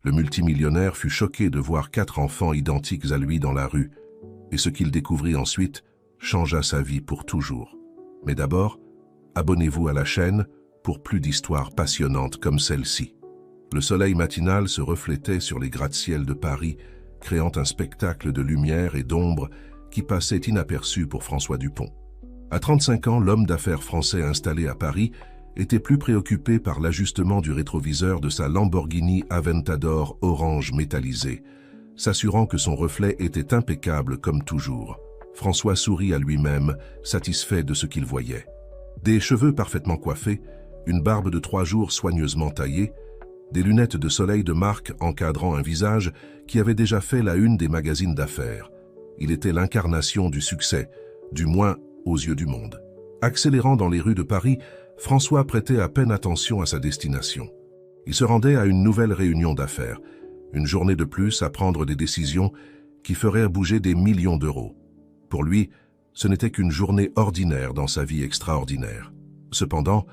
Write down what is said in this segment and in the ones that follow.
Le multimillionnaire fut choqué de voir 4 enfants identiques à lui dans la rue, et ce qu'il découvrit ensuite changea sa vie pour toujours. Mais d'abord, abonnez-vous à la chaîne pour plus d'histoires passionnantes comme celle-ci. Le soleil matinal se reflétait sur les gratte-ciel de Paris, créant un spectacle de lumière et d'ombre qui passait inaperçu pour François Dupont. À 35 ans, l'homme d'affaires français installé à Paris était plus préoccupé par l'ajustement du rétroviseur de sa Lamborghini Aventador orange métallisée, s'assurant que son reflet était impeccable comme toujours. François sourit à lui-même, satisfait de ce qu'il voyait. Des cheveux parfaitement coiffés, une barbe de 3 jours soigneusement taillée, des lunettes de soleil de marque encadrant un visage qui avait déjà fait la une des magazines d'affaires. Il était l'incarnation du succès, du moins aux yeux du monde. Accélérant dans les rues de Paris, François prêtait à peine attention à sa destination. Il se rendait à une nouvelle réunion d'affaires, une journée de plus à prendre des décisions qui feraient bouger des millions d'euros. Pour lui, ce n'était qu'une journée ordinaire dans sa vie extraordinaire. Cependant,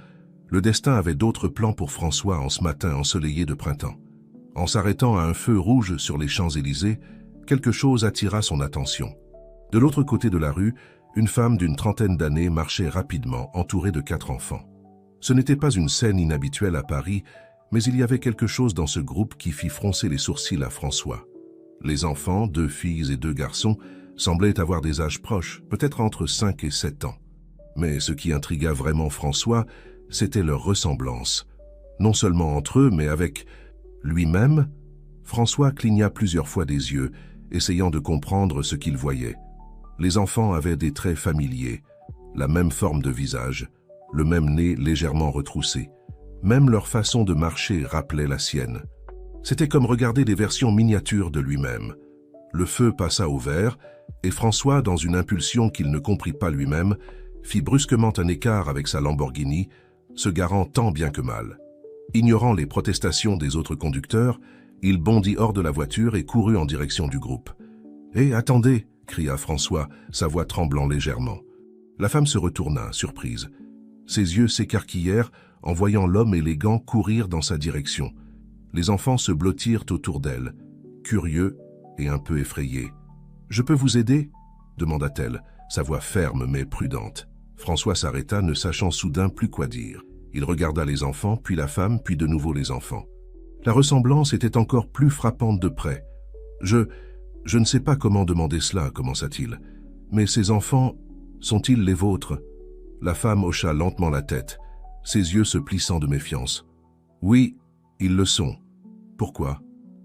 le destin avait d'autres plans pour François en ce matin ensoleillé de printemps. En s'arrêtant à un feu rouge sur les Champs-Élysées, quelque chose attira son attention. De l'autre côté de la rue, une femme d'une trentaine d'années marchait rapidement, entourée de 4 enfants. Ce n'était pas une scène inhabituelle à Paris, mais il y avait quelque chose dans ce groupe qui fit froncer les sourcils à François. Les enfants, 2 filles et 2 garçons, semblaient avoir des âges proches, peut-être entre 5 et 7 ans. Mais ce qui intrigua vraiment François, c'était leur ressemblance. Non seulement entre eux, mais avec lui-même. François cligna plusieurs fois des yeux, essayant de comprendre ce qu'il voyait. Les enfants avaient des traits familiers, la même forme de visage, le même nez légèrement retroussé. Même leur façon de marcher rappelait la sienne. C'était comme regarder des versions miniatures de lui-même. Le feu passa au vert, et François, dans une impulsion qu'il ne comprit pas lui-même, fit brusquement un écart avec sa Lamborghini, se garant tant bien que mal. Ignorant les protestations des autres conducteurs, il bondit hors de la voiture et courut en direction du groupe. « Hé, attendez !» cria François, sa voix tremblant légèrement. La femme se retourna, surprise. Ses yeux s'écarquillèrent en voyant l'homme élégant courir dans sa direction. Les enfants se blottirent autour d'elle, curieux et un peu effrayés. « Je peux vous aider ?» demanda-t-elle, sa voix ferme mais prudente. François s'arrêta, ne sachant soudain plus quoi dire. Il regarda les enfants, puis la femme, puis de nouveau les enfants. La ressemblance était encore plus frappante de près. « Je ne sais pas comment demander cela, commença-t-il. Mais ces enfants, sont-ils les vôtres ?» La femme hocha lentement la tête, ses yeux se plissant de méfiance. « Oui, ils le sont. » « Pourquoi ?»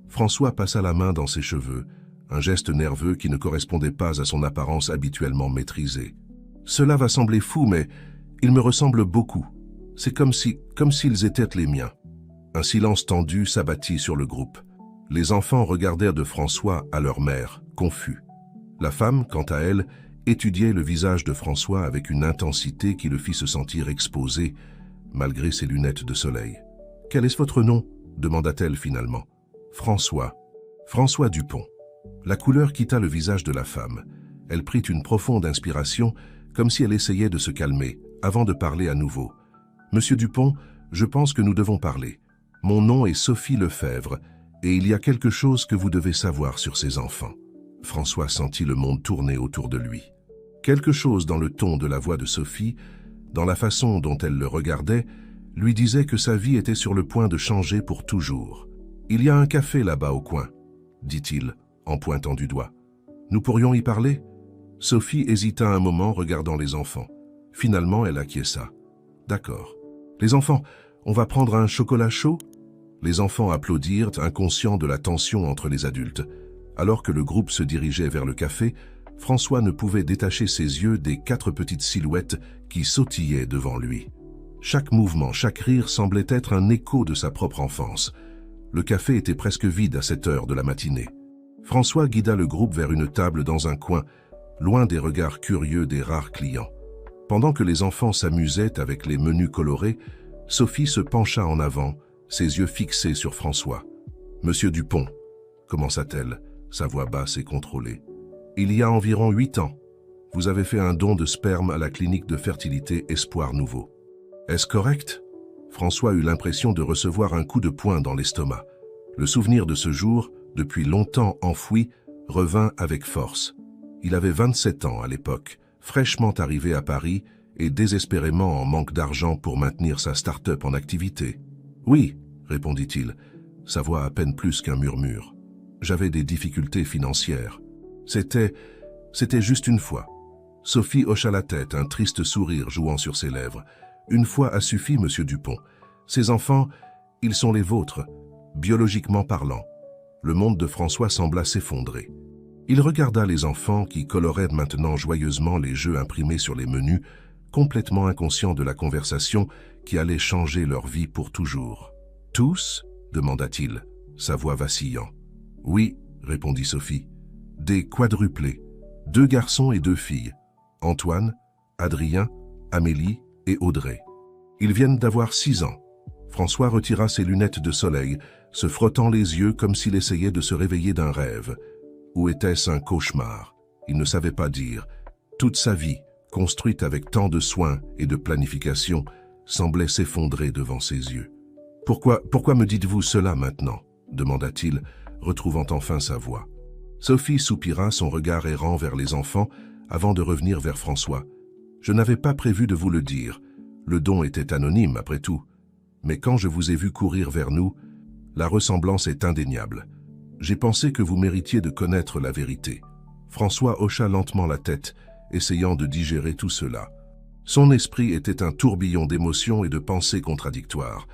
François passa la main dans ses cheveux, un geste nerveux qui ne correspondait pas à son apparence habituellement maîtrisée. « Cela va sembler fou, mais ils me ressemblent beaucoup. C'est comme s'ils étaient les miens. » Un silence tendu s'abattit sur le groupe. Les enfants regardèrent de François à leur mère, confus. La femme, quant à elle, étudiait le visage de François avec une intensité qui le fit se sentir exposé, malgré ses lunettes de soleil. « Quel est votre nom ?» demanda-t-elle finalement. « François. François Dupont. » La couleur quitta le visage de la femme. Elle prit une profonde inspiration, comme si elle essayait de se calmer, avant de parler à nouveau. « Monsieur Dupont, je pense que nous devons parler. Mon nom est Sophie Lefebvre, et il y a quelque chose que vous devez savoir sur ces enfants. » François sentit le monde tourner autour de lui. Quelque chose dans le ton de la voix de Sophie, dans la façon dont elle le regardait, lui disait que sa vie était sur le point de changer pour toujours. « Il y a un café là-bas au coin, » dit-il, en pointant du doigt. « Nous pourrions y parler ?» Sophie hésita un moment, regardant les enfants. Finalement, elle acquiesça. « D'accord. Les enfants, on va prendre un chocolat chaud ?» Les enfants applaudirent, inconscients de la tension entre les adultes. Alors que le groupe se dirigeait vers le café, François ne pouvait détacher ses yeux des 4 petites silhouettes qui sautillaient devant lui. Chaque mouvement, chaque rire semblait être un écho de sa propre enfance. Le café était presque vide à cette heure de la matinée. François guida le groupe vers une table dans un coin, loin des regards curieux des rares clients. Pendant que les enfants s'amusaient avec les menus colorés, Sophie se pencha en avant, ses yeux fixés sur François. « Monsieur Dupont, » commença-t-elle, sa voix basse et contrôlée. « Il y a environ 8 ans, vous avez fait un don de sperme à la clinique de fertilité Espoir Nouveau. Est-ce correct ?» François eut l'impression de recevoir un coup de poing dans l'estomac. Le souvenir de ce jour, depuis longtemps enfoui, revint avec force. Il avait 27 ans à l'époque, fraîchement arrivé à Paris et désespérément en manque d'argent pour maintenir sa start-up en activité. « Oui, » répondit-il, sa voix à peine plus qu'un murmure. « J'avais des difficultés financières. C'était juste une fois. » Sophie hocha la tête, un triste sourire jouant sur ses lèvres. « Une fois a suffi, monsieur Dupont. Ces enfants, ils sont les vôtres, biologiquement parlant. » Le monde de François sembla s'effondrer. Il regarda les enfants qui coloraient maintenant joyeusement les jeux imprimés sur les menus, complètement inconscients de la conversation qui allait changer leur vie pour toujours. « Tous » demanda-t-il, sa voix vacillant. « Oui » répondit Sophie. « Des quadruplés, 2 garçons et 2 filles. Antoine, Adrien, Amélie et Audrey. Ils viennent d'avoir 6 ans. » François retira ses lunettes de soleil, se frottant les yeux comme s'il essayait de se réveiller d'un rêve. Ou était-ce un cauchemar? Il ne savait pas dire. Toute sa vie, construite avec tant de soin et de planification, semblait s'effondrer devant ses yeux. « Pourquoi me dites-vous cela maintenant ?» demanda-t-il, retrouvant enfin sa voix. Sophie soupira, son regard errant vers les enfants, avant de revenir vers François. « Je n'avais pas prévu de vous le dire. Le don était anonyme, après tout. Mais quand je vous ai vu courir vers nous, la ressemblance est indéniable. J'ai pensé que vous méritiez de connaître la vérité. » François hocha lentement la tête, essayant de digérer tout cela. Son esprit était un tourbillon d'émotions et de pensées contradictoires.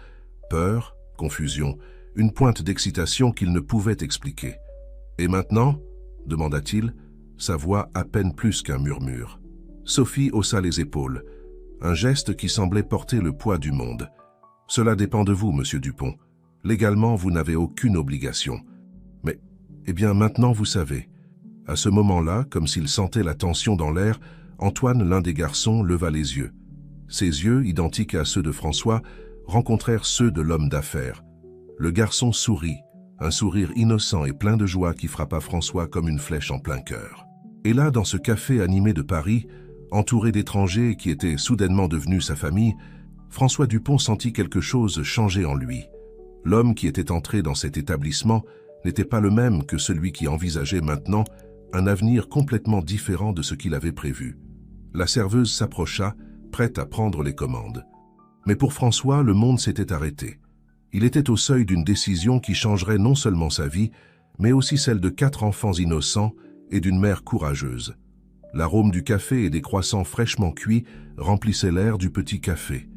Peur, confusion, une pointe d'excitation qu'il ne pouvait expliquer. « Et maintenant » demanda-t-il, sa voix à peine plus qu'un murmure. Sophie haussa les épaules, un geste qui semblait porter le poids du monde. « Cela dépend de vous, monsieur Dupont. Légalement, vous n'avez aucune obligation. Mais, eh bien, maintenant vous savez. » À ce moment-là, comme s'il sentait la tension dans l'air, Antoine, l'un des garçons, leva les yeux. Ses yeux, identiques à ceux de François, rencontrèrent ceux de l'homme d'affaires. Le garçon sourit, un sourire innocent et plein de joie qui frappa François comme une flèche en plein cœur. Et là, dans ce café animé de Paris, entouré d'étrangers qui étaient soudainement devenus sa famille, François Dupont sentit quelque chose changer en lui. L'homme qui était entré dans cet établissement n'était pas le même que celui qui envisageait maintenant un avenir complètement différent de ce qu'il avait prévu. La serveuse s'approcha, prête à prendre les commandes. Mais pour François, le monde s'était arrêté. Il était au seuil d'une décision qui changerait non seulement sa vie, mais aussi celle de 4 enfants innocents et d'une mère courageuse. L'arôme du café et des croissants fraîchement cuits remplissait l'air du petit café,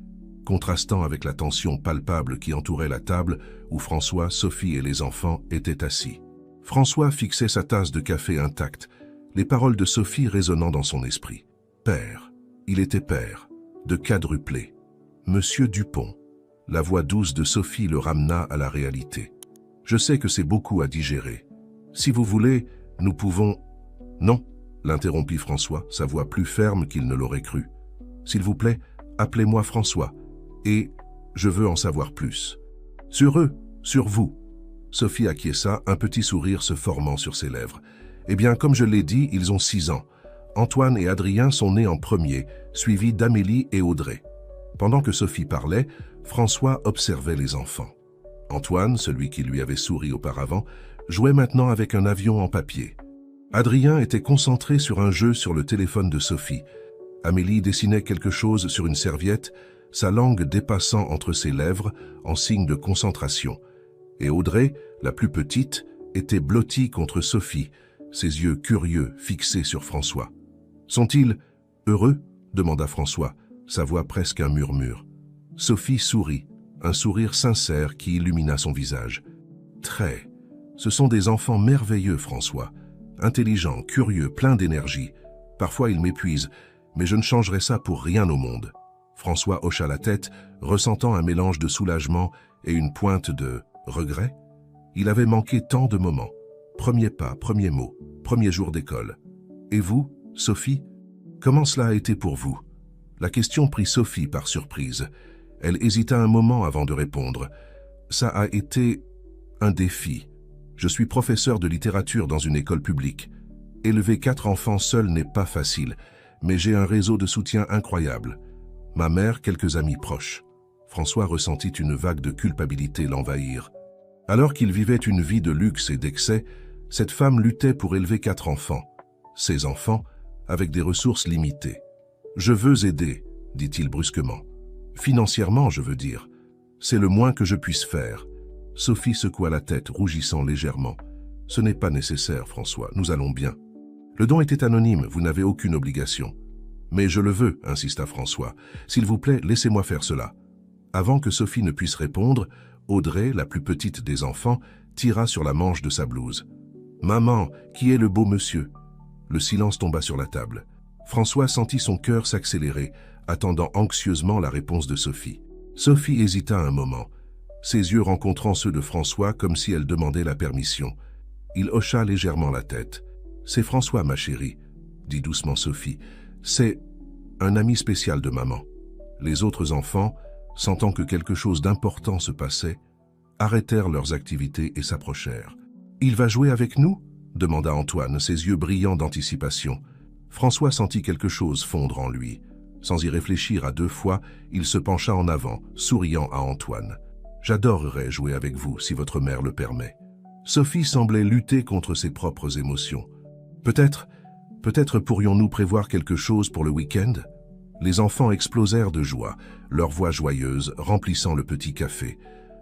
contrastant avec la tension palpable qui entourait la table où François, Sophie et les enfants étaient assis. François fixait sa tasse de café intacte, les paroles de Sophie résonnant dans son esprit. Père, il était père, de quadruplé. Monsieur Dupont. La voix douce de Sophie le ramena à la réalité. Je sais que c'est beaucoup à digérer. Si vous voulez, nous pouvons... Non, l'interrompit François, sa voix plus ferme qu'il ne l'aurait cru. S'il vous plaît, appelez-moi François. Et je veux en savoir plus. Sur eux, sur vous. Sophie acquiesça, un petit sourire se formant sur ses lèvres. Eh bien, comme je l'ai dit, ils ont 6 ans. Antoine et Adrien sont nés en premier, suivis d'Amélie et Audrey. Pendant que Sophie parlait, François observait les enfants. Antoine, celui qui lui avait souri auparavant, jouait maintenant avec un avion en papier. Adrien était concentré sur un jeu sur le téléphone de Sophie. Amélie dessinait quelque chose sur une serviette, sa langue dépassant entre ses lèvres en signe de concentration. Et Audrey, la plus petite, était blottie contre Sophie, ses yeux curieux fixés sur François. « Sont-ils heureux ?» demanda François, sa voix presque un murmure. Sophie sourit, un sourire sincère qui illumina son visage. « Très. Ce sont des enfants merveilleux, François. Intelligents, curieux, pleins d'énergie. Parfois ils m'épuisent, mais je ne changerai ça pour rien au monde. » François hocha la tête, ressentant un mélange de soulagement et une pointe de regret. Il avait manqué tant de moments. Premier pas, premier mot, premier jour d'école. Et vous, Sophie, comment cela a été pour vous? La question prit Sophie par surprise. Elle hésita un moment avant de répondre. Ça a été un défi. Je suis professeur de littérature dans une école publique. Élever 4 enfants seul n'est pas facile, mais j'ai un réseau de soutien incroyable. Ma mère, quelques amis proches. François ressentit une vague de culpabilité l'envahir. Alors qu'il vivait une vie de luxe et d'excès, cette femme luttait pour élever 4 enfants. Ces enfants, avec des ressources limitées. « Je veux aider », dit-il brusquement. « Financièrement, je veux dire. C'est le moins que je puisse faire. » Sophie secoua la tête, rougissant légèrement. « Ce n'est pas nécessaire, François, nous allons bien. » Le don était anonyme, vous n'avez aucune obligation. « Mais je le veux, » insista François. « S'il vous plaît, laissez-moi faire cela. » Avant que Sophie ne puisse répondre, Audrey, la plus petite des enfants, tira sur la manche de sa blouse. « Maman, qui est le beau monsieur ?» Le silence tomba sur la table. François sentit son cœur s'accélérer, attendant anxieusement la réponse de Sophie. Sophie hésita un moment, ses yeux rencontrant ceux de François comme si elle demandait la permission. Il hocha légèrement la tête. « C'est François, ma chérie, » dit doucement Sophie. « C'est un ami spécial de maman. » Les autres enfants, sentant que quelque chose d'important se passait, arrêtèrent leurs activités et s'approchèrent. « Il va jouer avec nous ?» demanda Antoine, ses yeux brillants d'anticipation. François sentit quelque chose fondre en lui. Sans y réfléchir à 2 fois, il se pencha en avant, souriant à Antoine. « J'adorerais jouer avec vous, si votre mère le permet. » Sophie semblait lutter contre ses propres émotions. « Peut-être pourrions-nous prévoir quelque chose pour le week-end » Les enfants explosèrent de joie, leur voix joyeuse remplissant le petit café.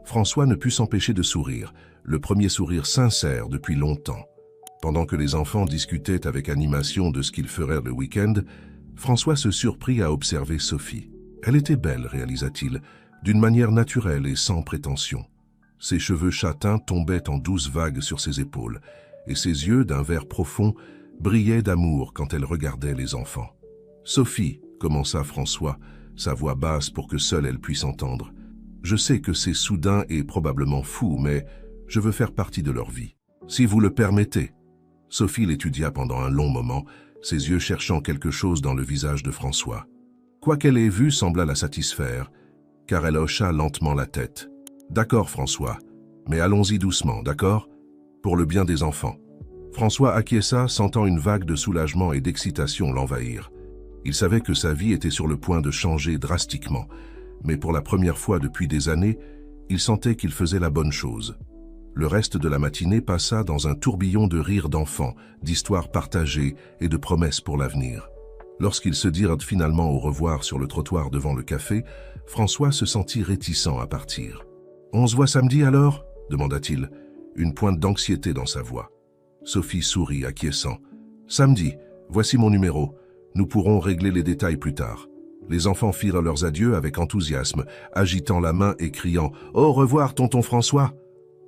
François ne put s'empêcher de sourire, le premier sourire sincère depuis longtemps. Pendant que les enfants discutaient avec animation de ce qu'ils feraient le week-end, François se surprit à observer Sophie. Elle était belle, réalisa-t-il, d'une manière naturelle et sans prétention. Ses cheveux châtains tombaient en douces vagues sur ses épaules, et ses yeux, d'un vert profond, brillaient d'amour quand elle regardait les enfants. « Sophie, » commença François, sa voix basse pour que seule elle puisse entendre. « Je sais que c'est soudain et probablement fou, mais je veux faire partie de leur vie. Si vous le permettez. » Sophie l'étudia pendant un long moment, ses yeux cherchant quelque chose dans le visage de François. Quoi qu'elle ait vu sembla la satisfaire, car elle hocha lentement la tête. « D'accord, François, mais allons-y doucement, d'accord? Pour le bien des enfants. » François acquiesça, sentant une vague de soulagement et d'excitation l'envahir. Il savait que sa vie était sur le point de changer drastiquement, mais pour la première fois depuis des années, il sentait qu'il faisait la bonne chose. Le reste de la matinée passa dans un tourbillon de rires d'enfants, d'histoires partagées et de promesses pour l'avenir. Lorsqu'ils se dirent finalement au revoir sur le trottoir devant le café, François se sentit réticent à partir. « On se voit samedi alors ?» demanda-t-il, une pointe d'anxiété dans sa voix. Sophie sourit, acquiesçant. « Samedi, voici mon numéro. Nous pourrons régler les détails plus tard. » Les enfants firent leurs adieux avec enthousiasme, agitant la main et criant « Au revoir, tonton François !»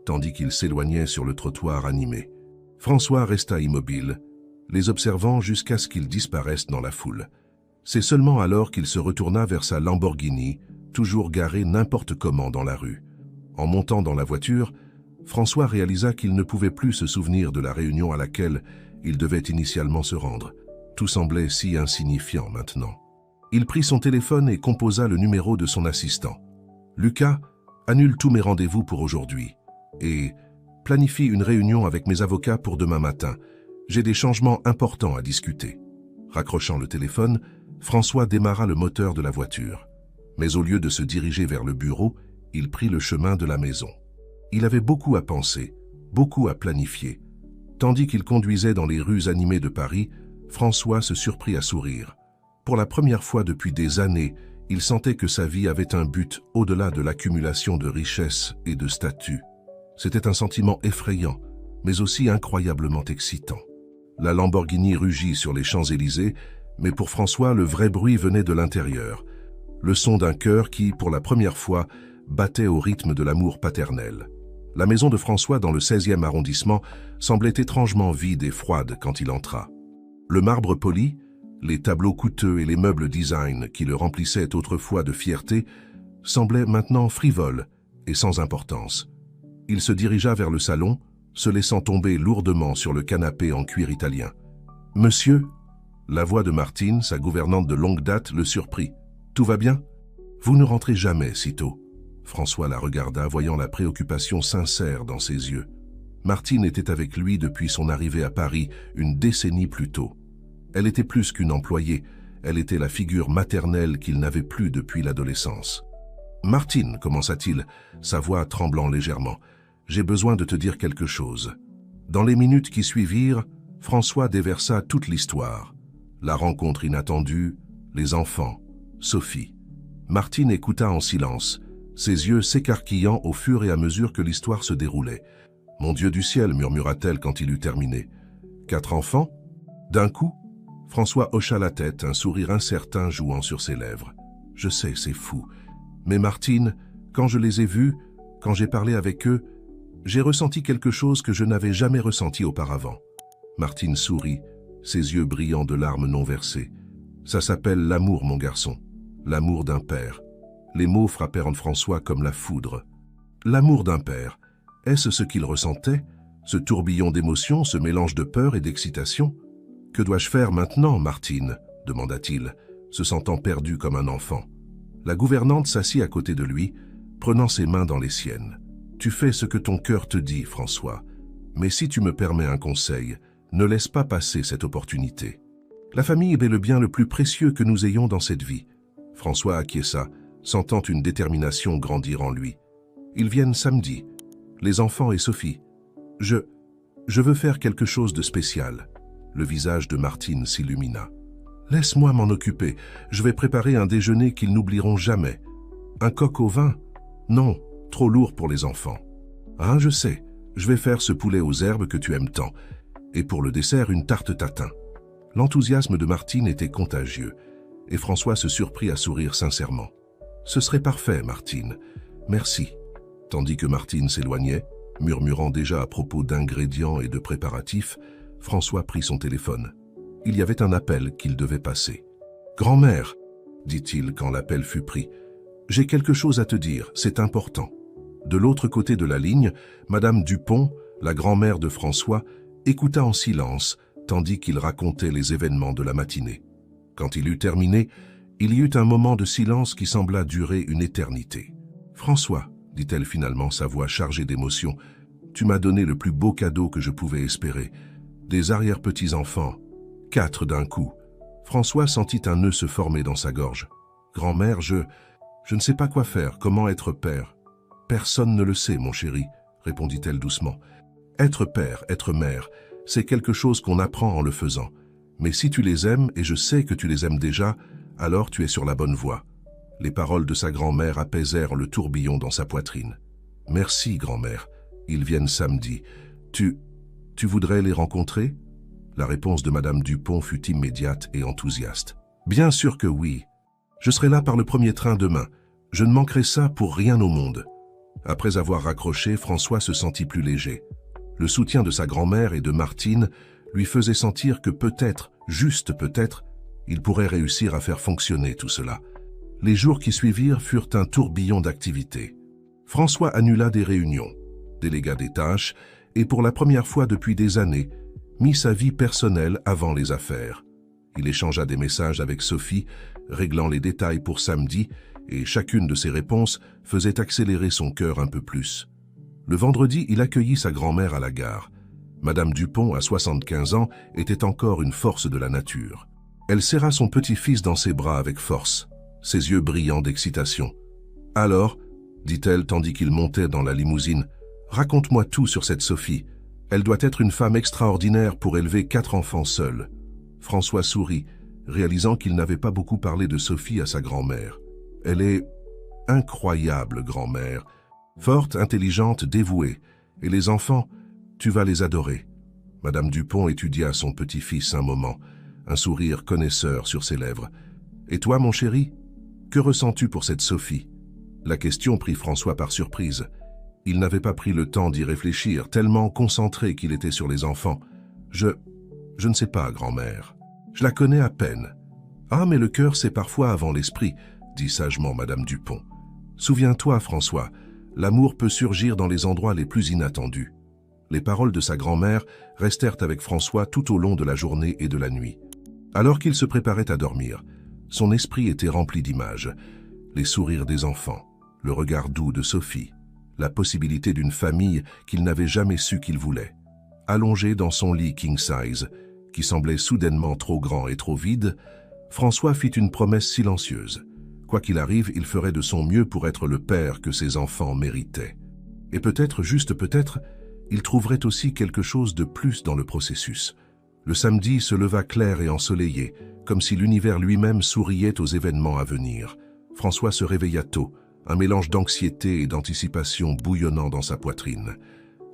tandis qu'ils s'éloignaient sur le trottoir animé. François resta immobile, les observant jusqu'à ce qu'ils disparaissent dans la foule. C'est seulement alors qu'il se retourna vers sa Lamborghini, toujours garée n'importe comment dans la rue. En montant dans la voiture, François réalisa qu'il ne pouvait plus se souvenir de la réunion à laquelle il devait initialement se rendre. Tout semblait si insignifiant maintenant. Il prit son téléphone et composa le numéro de son assistant. « Lucas, annule tous mes rendez-vous pour aujourd'hui. Et planifie une réunion avec mes avocats pour demain matin. J'ai des changements importants à discuter. » Raccrochant le téléphone, François démarra le moteur de la voiture. Mais au lieu de se diriger vers le bureau, il prit le chemin de la maison. Il avait beaucoup à penser, beaucoup à planifier. Tandis qu'il conduisait dans les rues animées de Paris, François se surprit à sourire. Pour la première fois depuis des années, il sentait que sa vie avait un but au-delà de l'accumulation de richesses et de statuts. C'était un sentiment effrayant, mais aussi incroyablement excitant. La Lamborghini rugit sur les Champs-Élysées, mais pour François, le vrai bruit venait de l'intérieur. Le son d'un cœur qui, pour la première fois, battait au rythme de l'amour paternel. La maison de François dans le 16e arrondissement semblait étrangement vide et froide quand il entra. Le marbre poli, les tableaux coûteux et les meubles design qui le remplissaient autrefois de fierté semblaient maintenant frivoles et sans importance. Il se dirigea vers le salon, se laissant tomber lourdement sur le canapé en cuir italien. « Monsieur ?» La voix de Martine, sa gouvernante de longue date, le surprit. « Tout va bien ? Vous ne rentrez jamais si tôt. » François la regarda, voyant la préoccupation sincère dans ses yeux. Martine était avec lui depuis son arrivée à Paris, une décennie plus tôt. Elle était plus qu'une employée, elle était la figure maternelle qu'il n'avait plus depuis l'adolescence. « Martine, commença-t-il, sa voix tremblant légèrement, j'ai besoin de te dire quelque chose. » Dans les minutes qui suivirent, François déversa toute l'histoire. La rencontre inattendue, les enfants, Sophie. Martine écouta en silence, ses yeux s'écarquillant au fur et à mesure que l'histoire se déroulait. « Mon Dieu du ciel » murmura-t-elle quand il eut terminé. « 4 enfants ?» D'un coup, François hocha la tête, un sourire incertain jouant sur ses lèvres. « Je sais, c'est fou. Mais Martine, quand je les ai vus, quand j'ai parlé avec eux, j'ai ressenti quelque chose que je n'avais jamais ressenti auparavant. » Martine sourit, ses yeux brillants de larmes non versées. « Ça s'appelle l'amour, mon garçon. L'amour d'un père. » Les mots frappèrent en François comme la foudre. L'amour d'un père, est-ce ce qu'il ressentait? Ce tourbillon d'émotions, ce mélange de peur et d'excitation? « Que dois-je faire maintenant, Martine ?» demanda-t-il, se sentant perdu comme un enfant. La gouvernante s'assit à côté de lui, prenant ses mains dans les siennes. « Tu fais ce que ton cœur te dit, François. Mais si tu me permets un conseil, ne laisse pas passer cette opportunité. La famille est le bien le plus précieux que nous ayons dans cette vie. » François acquiesça, sentant une détermination grandir en lui. « Ils viennent samedi. Les enfants et Sophie. Je veux faire quelque chose de spécial. » Le visage de Martine s'illumina. « Laisse-moi m'en occuper. Je vais préparer un déjeuner qu'ils n'oublieront jamais. Un coq au vin? Non, trop lourd pour les enfants. Ah, je sais. Je vais faire ce poulet aux herbes que tu aimes tant. Et pour le dessert, une tarte tatin. » L'enthousiasme de Martine était contagieux, et François se surprit à sourire sincèrement. « Ce serait parfait, Martine. Merci. » Tandis que Martine s'éloignait, murmurant déjà à propos d'ingrédients et de préparatifs, François prit son téléphone. Il y avait un appel qu'il devait passer. « Grand-mère, » dit-il quand l'appel fut pris, « j'ai quelque chose à te dire, c'est important. » De l'autre côté de la ligne, Madame Dupont, la grand-mère de François, écouta en silence, tandis qu'il racontait les événements de la matinée. Quand il eut terminé, il y eut un moment de silence qui sembla durer une éternité. « François, » dit-elle finalement, sa voix chargée d'émotion, « tu m'as donné le plus beau cadeau que je pouvais espérer. Des arrière-petits-enfants, 4 d'un coup. » François sentit un nœud se former dans sa gorge. « Grand-mère, je ne sais pas quoi faire, comment être père. »« Personne ne le sait, mon chéri, » répondit-elle doucement. « Être père, être mère, c'est quelque chose qu'on apprend en le faisant. Mais si tu les aimes, et je sais que tu les aimes déjà, alors tu es sur la bonne voie. » Les paroles de sa grand-mère apaisèrent le tourbillon dans sa poitrine. « Merci, grand-mère. Ils viennent samedi. Tu voudrais les rencontrer ?» La réponse de Madame Dupont fut immédiate et enthousiaste. « Bien sûr que oui. Je serai là par le premier train demain. Je ne manquerai ça pour rien au monde. » Après avoir raccroché, François se sentit plus léger. Le soutien de sa grand-mère et de Martine lui faisait sentir que peut-être, juste peut-être, il pourrait réussir à faire fonctionner tout cela. Les jours qui suivirent furent un tourbillon d'activités. François annula des réunions, délégua des tâches et pour la première fois depuis des années, mit sa vie personnelle avant les affaires. Il échangea des messages avec Sophie, réglant les détails pour samedi, et chacune de ses réponses faisait accélérer son cœur un peu plus. Le vendredi, il accueillit sa grand-mère à la gare. Madame Dupont, à 75 ans, était encore une force de la nature. Elle serra son petit-fils dans ses bras avec force, ses yeux brillants d'excitation. « Alors, » dit-elle tandis qu'il montait dans la limousine, « raconte-moi tout sur cette Sophie. Elle doit être une femme extraordinaire pour élever 4 enfants seuls. » François sourit, réalisant qu'il n'avait pas beaucoup parlé de Sophie à sa grand-mère. « Elle est incroyable, grand-mère. Forte, intelligente, dévouée. Et les enfants, tu vas les adorer. » Madame Dupont étudia son petit-fils un moment, un sourire connaisseur sur ses lèvres. « Et toi, mon chéri, que ressens-tu pour cette Sophie ?» La question prit François par surprise. Il n'avait pas pris le temps d'y réfléchir, tellement concentré qu'il était sur les enfants. « Je ne sais pas, grand-mère. Je la connais à peine. »« Ah, mais le cœur, c'est parfois avant l'esprit, » dit sagement Madame Dupont. « Souviens-toi, François, l'amour peut surgir dans les endroits les plus inattendus. » Les paroles de sa grand-mère restèrent avec François tout au long de la journée et de la nuit. Alors qu'il se préparait à dormir, son esprit était rempli d'images. Les sourires des enfants, le regard doux de Sophie, la possibilité d'une famille qu'il n'avait jamais su qu'il voulait. Allongé dans son lit king size, qui semblait soudainement trop grand et trop vide, François fit une promesse silencieuse. Quoi qu'il arrive, il ferait de son mieux pour être le père que ses enfants méritaient. Et peut-être, juste peut-être, il trouverait aussi quelque chose de plus dans le processus. Le samedi se leva clair et ensoleillé, comme si l'univers lui-même souriait aux événements à venir. François se réveilla tôt, un mélange d'anxiété et d'anticipation bouillonnant dans sa poitrine.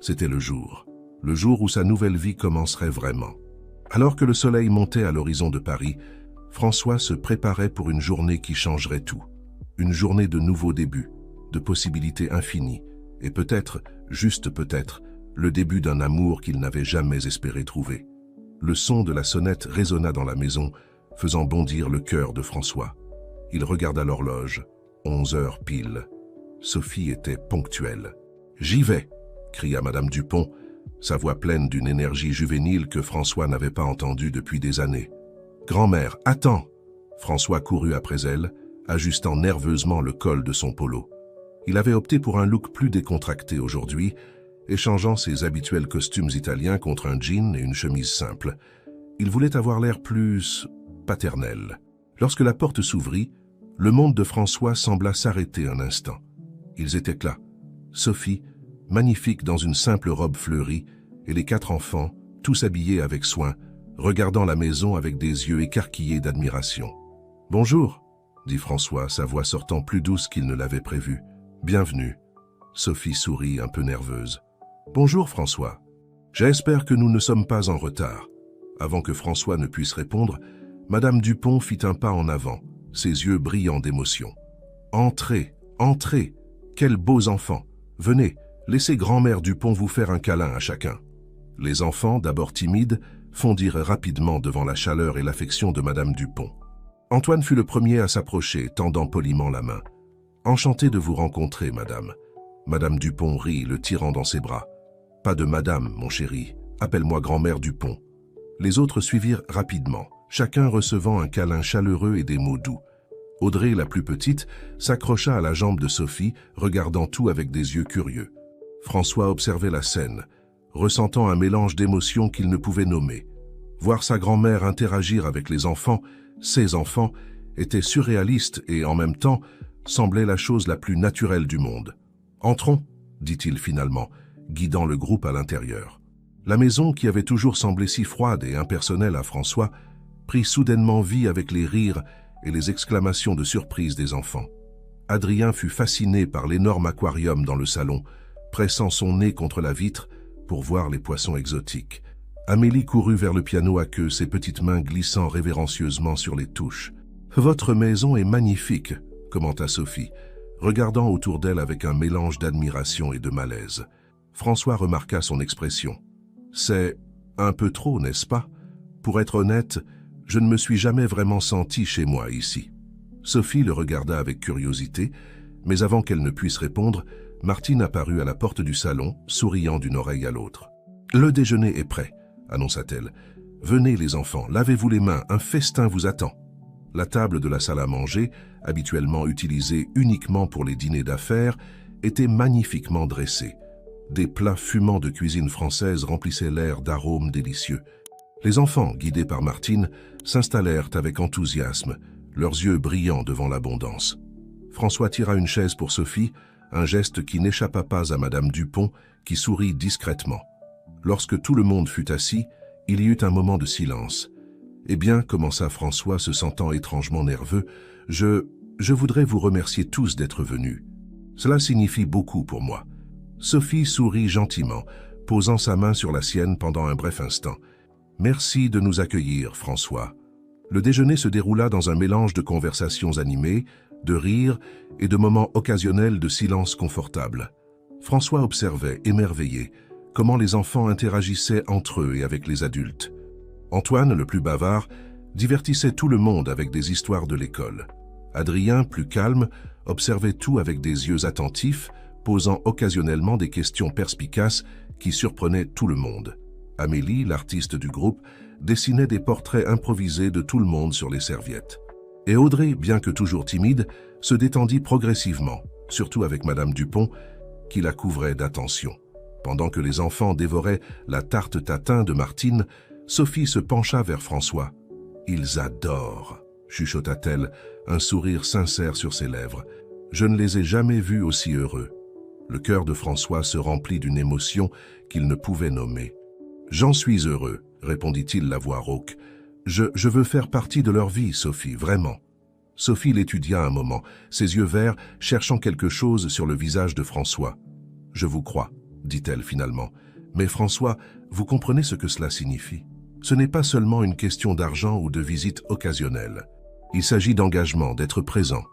C'était le jour où sa nouvelle vie commencerait vraiment. Alors que le soleil montait à l'horizon de Paris, François se préparait pour une journée qui changerait tout. Une journée de nouveaux débuts, de possibilités infinies, et peut-être, juste peut-être, le début d'un amour qu'il n'avait jamais espéré trouver. Le son de la sonnette résonna dans la maison, faisant bondir le cœur de François. Il regarda l'horloge. 11 heures pile. Sophie était ponctuelle. « J'y vais !» cria Madame Dupont, sa voix pleine d'une énergie juvénile que François n'avait pas entendue depuis des années. « Grand-mère, attends !» François courut après elle, ajustant nerveusement le col de son polo. Il avait opté pour un look plus décontracté aujourd'hui, échangeant ses habituels costumes italiens contre un jean et une chemise simple. Il voulait avoir l'air plus paternel. Lorsque la porte s'ouvrit, le monde de François sembla s'arrêter un instant. Ils étaient là. Sophie, magnifique dans une simple robe fleurie, et les 4 enfants, tous habillés avec soin, regardant la maison avec des yeux écarquillés d'admiration. « Bonjour !» dit François, sa voix sortant plus douce qu'il ne l'avait prévu. « Bienvenue !» Sophie sourit un peu nerveuse. « Bonjour François. J'espère que nous ne sommes pas en retard. » Avant que François ne puisse répondre, Madame Dupont fit un pas en avant, ses yeux brillants d'émotion. « Entrez, entrez, quels beaux enfants! Venez, laissez grand-mère Dupont vous faire un câlin à chacun. » Les enfants, d'abord timides, fondirent rapidement devant la chaleur et l'affection de Madame Dupont. Antoine fut le premier à s'approcher, tendant poliment la main. « Enchanté de vous rencontrer, madame. » Madame Dupont rit, le tirant dans ses bras. « Pas de madame, mon chéri. Appelle-moi grand-mère Dupont. » Les autres suivirent rapidement, chacun recevant un câlin chaleureux et des mots doux. Audrey, la plus petite, s'accrocha à la jambe de Sophie, regardant tout avec des yeux curieux. François observait la scène, ressentant un mélange d'émotions qu'il ne pouvait nommer. Voir sa grand-mère interagir avec les enfants, ses enfants, était surréaliste et, en même temps, semblait la chose la plus naturelle du monde. « Entrons », dit-il finalement, guidant le groupe à l'intérieur. La maison, qui avait toujours semblé si froide et impersonnelle à François, prit soudainement vie avec les rires et les exclamations de surprise des enfants. Adrien fut fasciné par l'énorme aquarium dans le salon, pressant son nez contre la vitre pour voir les poissons exotiques. Amélie courut vers le piano à queue, ses petites mains glissant révérencieusement sur les touches. « Votre maison est magnifique », commenta Sophie, regardant autour d'elle avec un mélange d'admiration et de malaise. François remarqua son expression. « C'est un peu trop, n'est-ce pas? Pour être honnête, je ne me suis jamais vraiment senti chez moi ici. » Sophie le regarda avec curiosité, mais avant qu'elle ne puisse répondre, Martine apparut à la porte du salon, souriant d'une oreille à l'autre. « Le déjeuner est prêt, » annonça-t-elle. « Venez les enfants, lavez-vous les mains, un festin vous attend. » La table de la salle à manger, habituellement utilisée uniquement pour les dîners d'affaires, était magnifiquement dressée. Des plats fumants de cuisine française remplissaient l'air d'arômes délicieux. Les enfants, guidés par Martine, s'installèrent avec enthousiasme, leurs yeux brillants devant l'abondance. François tira une chaise pour Sophie, un geste qui n'échappa pas à Madame Dupont, qui sourit discrètement. Lorsque tout le monde fut assis, il y eut un moment de silence. « Eh bien, commença François, se sentant étrangement nerveux, je voudrais vous remercier tous d'être venus. Cela signifie beaucoup pour moi. » Sophie sourit gentiment, posant sa main sur la sienne pendant un bref instant. « Merci de nous accueillir, François. » Le déjeuner se déroula dans un mélange de conversations animées, de rires et de moments occasionnels de silence confortable. François observait, émerveillé, comment les enfants interagissaient entre eux et avec les adultes. Antoine, le plus bavard, divertissait tout le monde avec des histoires de l'école. Adrien, plus calme, observait tout avec des yeux attentifs, posant occasionnellement des questions perspicaces qui surprenaient tout le monde. Amélie, l'artiste du groupe, dessinait des portraits improvisés de tout le monde sur les serviettes. Et Audrey, bien que toujours timide, se détendit progressivement, surtout avec Madame Dupont, qui la couvrait d'attention. Pendant que les enfants dévoraient la tarte tatin de Martine, Sophie se pencha vers François. « Ils adorent !» chuchota-t-elle, un sourire sincère sur ses lèvres. « Je ne les ai jamais vus aussi heureux. » Le cœur de François se remplit d'une émotion qu'il ne pouvait nommer. « J'en suis heureux, répondit-il la voix rauque. Je veux faire partie de leur vie, Sophie, vraiment. » Sophie l'étudia un moment, ses yeux verts cherchant quelque chose sur le visage de François. « Je vous crois, dit-elle finalement. Mais François, vous comprenez ce que cela signifie? Ce n'est pas seulement une question d'argent ou de visite occasionnelle. Il s'agit d'engagement, d'être présent. »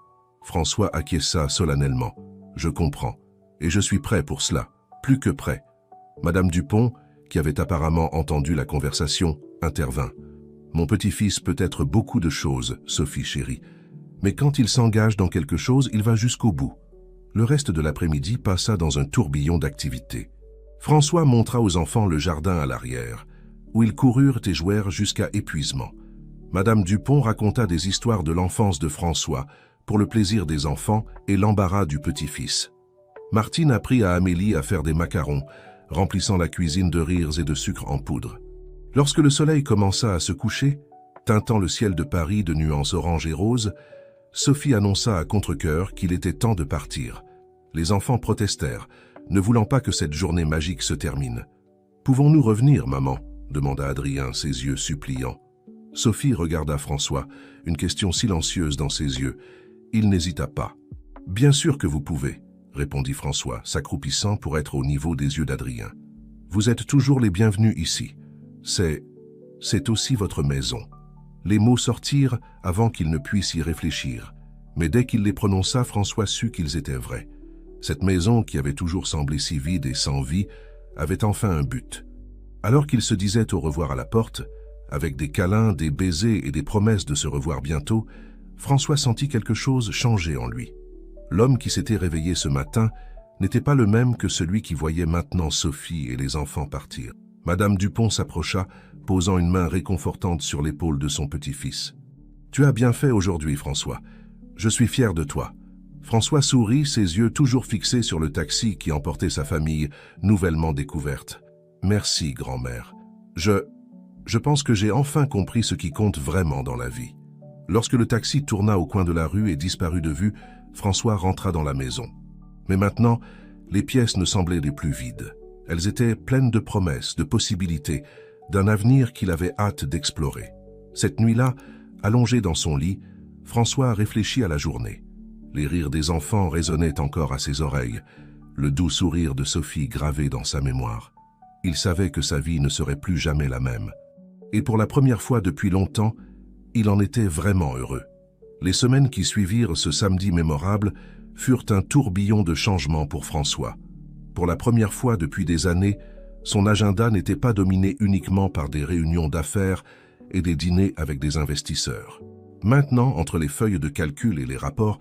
François acquiesça solennellement. « Je comprends. Et je suis prêt pour cela, plus que prêt. » Madame Dupont, qui avait apparemment entendu la conversation, intervint. « Mon petit-fils peut être beaucoup de choses, Sophie chérie. Mais quand il s'engage dans quelque chose, il va jusqu'au bout. » Le reste de l'après-midi passa dans un tourbillon d'activités. François montra aux enfants le jardin à l'arrière, où ils coururent et jouèrent jusqu'à épuisement. Madame Dupont raconta des histoires de l'enfance de François, pour le plaisir des enfants et l'embarras du petit-fils. Martine apprit à Amélie à faire des macarons, remplissant la cuisine de rires et de sucre en poudre. Lorsque le soleil commença à se coucher, teintant le ciel de Paris de nuances orange et rose, Sophie annonça à contre-cœur qu'il était temps de partir. Les enfants protestèrent, ne voulant pas que cette journée magique se termine. « Pouvons-nous revenir, maman ?» demanda Adrien, ses yeux suppliants. Sophie regarda François, une question silencieuse dans ses yeux. Il n'hésita pas. « Bien sûr que vous pouvez, » répondit François, s'accroupissant pour être au niveau des yeux d'Adrien. « Vous êtes toujours les bienvenus ici. C'est aussi votre maison. » Les mots sortirent avant qu'il ne puisse y réfléchir. Mais dès qu'il les prononça, François sut qu'ils étaient vrais. Cette maison, qui avait toujours semblé si vide et sans vie, avait enfin un but. Alors qu'il se disait au revoir à la porte, avec des câlins, des baisers et des promesses de se revoir bientôt, François sentit quelque chose changer en lui. L'homme qui s'était réveillé ce matin n'était pas le même que celui qui voyait maintenant Sophie et les enfants partir. Madame Dupont s'approcha, posant une main réconfortante sur l'épaule de son petit-fils. « Tu as bien fait aujourd'hui, François. Je suis fier de toi. » François sourit, ses yeux toujours fixés sur le taxi qui emportait sa famille, nouvellement découverte. « Merci, grand-mère. Je pense que j'ai enfin compris ce qui compte vraiment dans la vie. » Lorsque le taxi tourna au coin de la rue et disparut de vue, François rentra dans la maison. Mais maintenant, les pièces ne semblaient les plus vides. Elles étaient pleines de promesses, de possibilités, d'un avenir qu'il avait hâte d'explorer. Cette nuit-là, allongé dans son lit, François réfléchit à la journée. Les rires des enfants résonnaient encore à ses oreilles, le doux sourire de Sophie gravé dans sa mémoire. Il savait que sa vie ne serait plus jamais la même. Et pour la première fois depuis longtemps, il en était vraiment heureux. Les semaines qui suivirent ce samedi mémorable furent un tourbillon de changements pour François. Pour la première fois depuis des années, son agenda n'était pas dominé uniquement par des réunions d'affaires et des dîners avec des investisseurs. Maintenant, entre les feuilles de calcul et les rapports,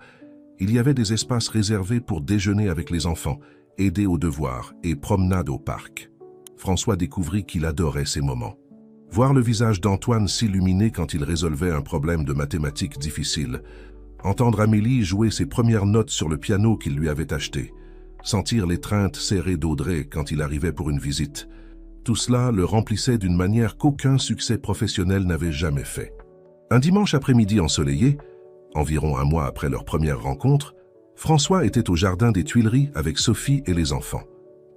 il y avait des espaces réservés pour déjeuner avec les enfants, aider aux devoirs et promenade au parc. François découvrit qu'il adorait ces moments. Voir le visage d'Antoine s'illuminer quand il résolvait un problème de mathématiques difficile, entendre Amélie jouer ses premières notes sur le piano qu'il lui avait acheté, sentir l'étreinte serrée d'Audrey quand il arrivait pour une visite. Tout cela le remplissait d'une manière qu'aucun succès professionnel n'avait jamais fait. Un dimanche après-midi ensoleillé, environ un mois après leur première rencontre, François était au jardin des Tuileries avec Sophie et les enfants.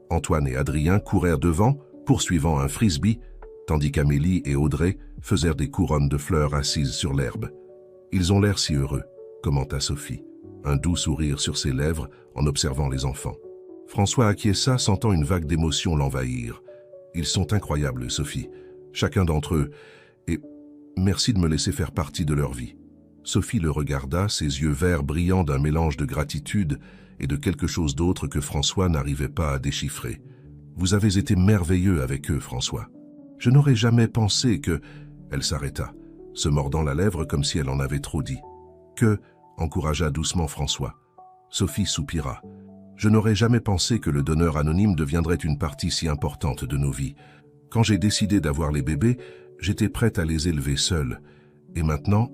Antoine et Adrien courèrent devant, poursuivant un frisbee, tandis qu'Amélie et Audrey faisèrent des couronnes de fleurs assises sur l'herbe. « Ils ont l'air si heureux », commenta Sophie, un doux sourire sur ses lèvres en observant les enfants. François acquiesça, sentant une vague d'émotion l'envahir. « Ils sont incroyables, Sophie, chacun d'entre eux, et merci de me laisser faire partie de leur vie. » Sophie le regarda, ses yeux verts brillant d'un mélange de gratitude et de quelque chose d'autre que François n'arrivait pas à déchiffrer. « Vous avez été merveilleux avec eux, François. Je n'aurais jamais pensé que... » Elle s'arrêta, se mordant la lèvre comme si elle en avait trop dit. « Que... » encouragea doucement François. Sophie soupira. « Je n'aurais jamais pensé que le donneur anonyme deviendrait une partie si importante de nos vies. Quand j'ai décidé d'avoir les bébés, j'étais prête à les élever seule. Et maintenant,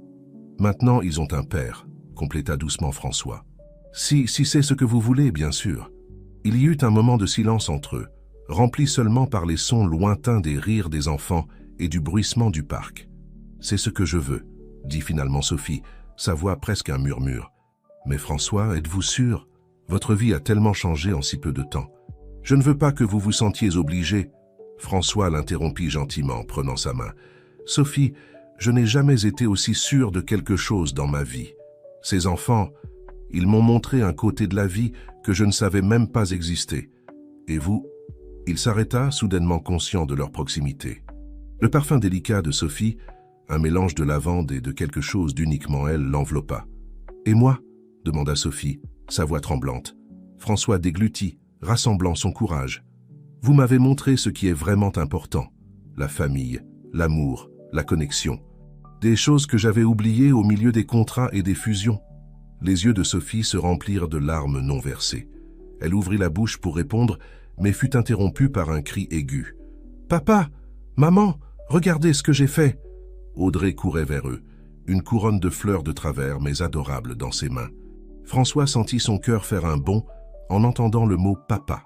ils ont un père, » compléta doucement François. « Si c'est ce que vous voulez, bien sûr. » Il y eut un moment de silence entre eux, rempli seulement par les sons lointains des rires des enfants et du bruissement du parc. « C'est ce que je veux, » dit finalement Sophie, sa voix presque un murmure. « Mais François, êtes-vous sûr ?» Votre vie a tellement changé en si peu de temps. Je ne veux pas que vous vous sentiez obligé. François l'interrompit gentiment, prenant sa main. Sophie, je n'ai jamais été aussi sûr de quelque chose dans ma vie. Ces enfants, ils m'ont montré un côté de la vie que je ne savais même pas exister. Et vous? Il s'arrêta, soudainement conscient de leur proximité. Le parfum délicat de Sophie, un mélange de lavande et de quelque chose d'uniquement elle, l'enveloppa. « Et moi ?» demanda Sophie, sa voix tremblante. François déglutit, rassemblant son courage. « Vous m'avez montré ce qui est vraiment important. La famille, l'amour, la connexion. Des choses que j'avais oubliées au milieu des contrats et des fusions. » Les yeux de Sophie se remplirent de larmes non versées. Elle ouvrit la bouche pour répondre, mais fut interrompue par un cri aigu. « Papa! Maman! Regardez ce que j'ai fait !» Audrey courait vers eux, une couronne de fleurs de travers mais adorable dans ses mains. François sentit son cœur faire un bond en entendant le mot « papa ».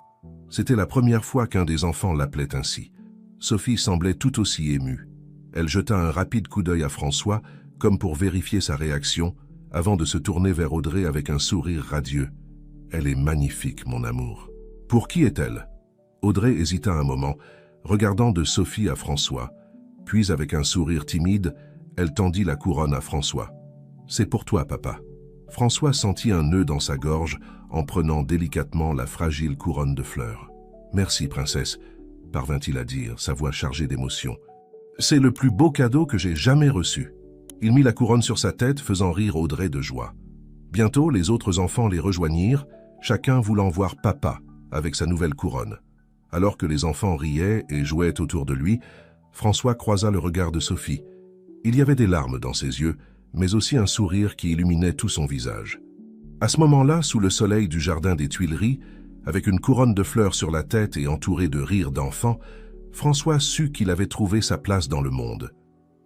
C'était la première fois qu'un des enfants l'appelait ainsi. Sophie semblait tout aussi émue. Elle jeta un rapide coup d'œil à François, comme pour vérifier sa réaction, avant de se tourner vers Audrey avec un sourire radieux. « Elle est magnifique, mon amour. » « Pour qui est-elle » Audrey hésita un moment, regardant de Sophie à François. Puis, avec un sourire timide, elle tendit la couronne à François. « C'est pour toi, papa. » François sentit un nœud dans sa gorge en prenant délicatement la fragile couronne de fleurs. « Merci, princesse, » parvint-il à dire, sa voix chargée d'émotion. « C'est le plus beau cadeau que j'ai jamais reçu. » Il mit la couronne sur sa tête, faisant rire Audrey de joie. Bientôt, les autres enfants les rejoignirent, chacun voulant voir papa avec sa nouvelle couronne. Alors que les enfants riaient et jouaient autour de lui, François croisa le regard de Sophie. Il y avait des larmes dans ses yeux, mais aussi un sourire qui illuminait tout son visage. À ce moment-là, sous le soleil du jardin des Tuileries, avec une couronne de fleurs sur la tête et entouré de rires d'enfants, François sut qu'il avait trouvé sa place dans le monde.